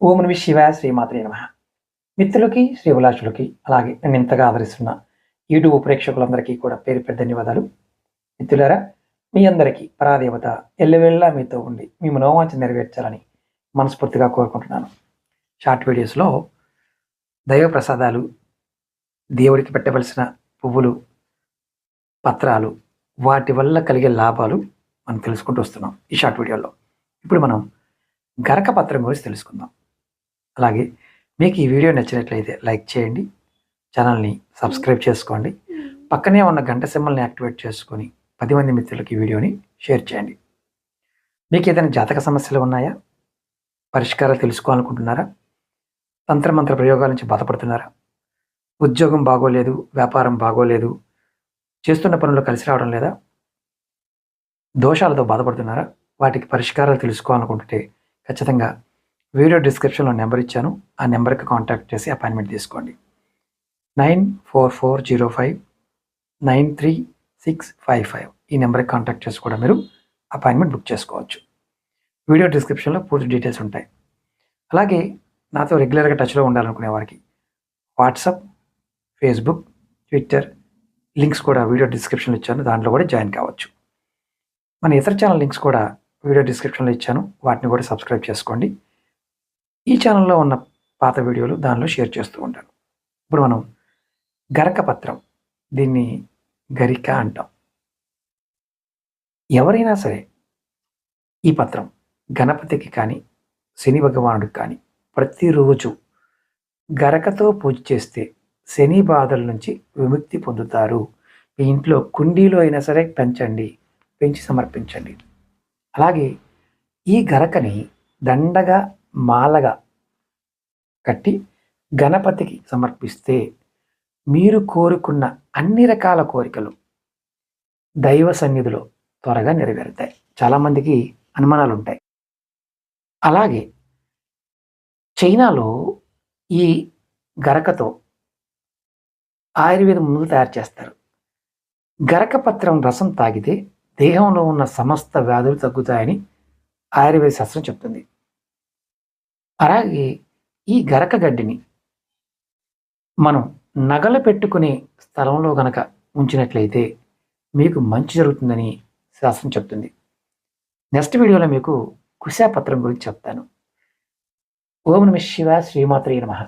ఓం నమః శివాయ శ్రీమాత్రే నమః. మిత్రులకి, శ్రీభిలాషులకి అలాగే నన్ను ఇంతగా ఆదరిస్తున్న యూట్యూబ్ ప్రేక్షకులందరికీ కూడా పేరు పేరు ధన్యవాదాలు. మిత్రులారా, మీ అందరికీ పరాదేవత ఎల్లవేళలా మీతో ఉండి మీ మనోవాంఛ నెరవేర్చాలని మనస్ఫూర్తిగా కోరుకుంటున్నాను. షార్ట్ వీడియోస్లో దైవ ప్రసాదాలు, దేవుడికి పెట్టవలసిన పువ్వులు, పత్రాలు, వాటి వల్ల కలిగే లాభాలు మనం తెలుసుకుంటూ వస్తున్నాం ఈ షార్ట్ వీడియోలో. ఇప్పుడు మనం గరక పత్రం గురించి తెలుసుకుందాం. అలాగే మీకు ఈ వీడియో నచ్చినట్లయితే లైక్ చేయండి, ఛానల్ని సబ్స్క్రైబ్ చేసుకోండి, పక్కనే ఉన్న గంట సింబల్ని యాక్టివేట్ చేసుకొని 10 మంది మిత్రులకి ఈ వీడియోని షేర్ చేయండి. మీకు ఏదైనా జాతక సమస్యలు ఉన్నాయా? పరిష్కారాలు తెలుసుకోవాలనుకుంటున్నారా? తంత్రమంత్ర ప్రయోగాల నుంచి బాధపడుతున్నారా? ఉద్యోగం బాగోలేదు, వ్యాపారం బాగోలేదు, చేస్తున్న పనులు కలిసి రావడం లేదా? దోషాలతో బాధపడుతున్నారా? వాటికి పరిష్కారాలు తెలుసుకోవాలనుకుంటుంటే ఖచ్చితంగా వీడియో డిస్క్రిప్షన్లో నెంబర్ ఇచ్చాను. ఆ నెంబర్కి కాంటాక్ట్ చేసి అపాయింట్మెంట్ తీసుకోండి. 9440593655 ఈ నెంబర్కి కాంటాక్ట్ చేసి కూడా మీరు అపాయింట్మెంట్ బుక్ చేసుకోవచ్చు. వీడియో డిస్క్రిప్షన్లో పూర్తి డీటెయిల్స్ ఉంటాయి. అలాగే నాతో రెగ్యులర్గా టచ్లో ఉండాలనుకునే వారికి వాట్సాప్, ఫేస్బుక్, ట్విట్టర్ లింక్స్ కూడా వీడియో డిస్క్రిప్షన్లో ఇచ్చాను. దాంట్లో కూడా జాయిన్ కావచ్చు. మన ఇతర ఛానల్ లింక్స్ కూడా వీడియో డిస్క్రిప్షన్లో ఇచ్చాను. వాటిని కూడా సబ్స్క్రైబ్ చేసుకోండి. ఈ ఛానల్లో ఉన్న పాత వీడియోలు దానిలో షేర్ చేస్తూ ఉంటాను. ఇప్పుడు మనం గరక పత్రం, దీన్ని గరిక అంటాం. ఎవరైనా సరే ఈ పత్రం గణపతికి కానీ శని భగవానుడికి కానీ ప్రతిరోజు గరకతో పూజ చేస్తే శని బాధల నుంచి విముక్తి పొందుతారు. మీ ఇంట్లో కుండీలో అయినా సరే పెంచి సమర్పించండి. అలాగే ఈ గరకని దండగా, మాలగా కట్టి గణపతికి సమర్పిస్తే మీరు కోరుకున్న అన్ని రకాల కోరికలు దైవ సన్నిధిలో త్వరగా నెరవేరుతాయి. చాలామందికి అనుమానాలు ఉంటాయి. అలాగే చైనాలో ఈ గరకతో ఆయుర్వేద మందులు తయారు చేస్తారు. గరక పత్రం రసం తాగితే దేహంలో ఉన్న సమస్త వ్యాధులు తగ్గుతాయని ఆయుర్వేద శాస్త్రం చెప్తుంది. అలాగే ఈ గరక గడ్డిని మనం నగలు పెట్టుకునే స్థలంలో గనక ఉంచినట్లయితే మీకు మంచి జరుగుతుందని శాస్త్రం చెప్తుంది. నెక్స్ట్ వీడియోలో మీకు కుశాపత్రం గురించి చెప్తాను. ఓం నమః శివాయ శ్రీమాత్రే నమః.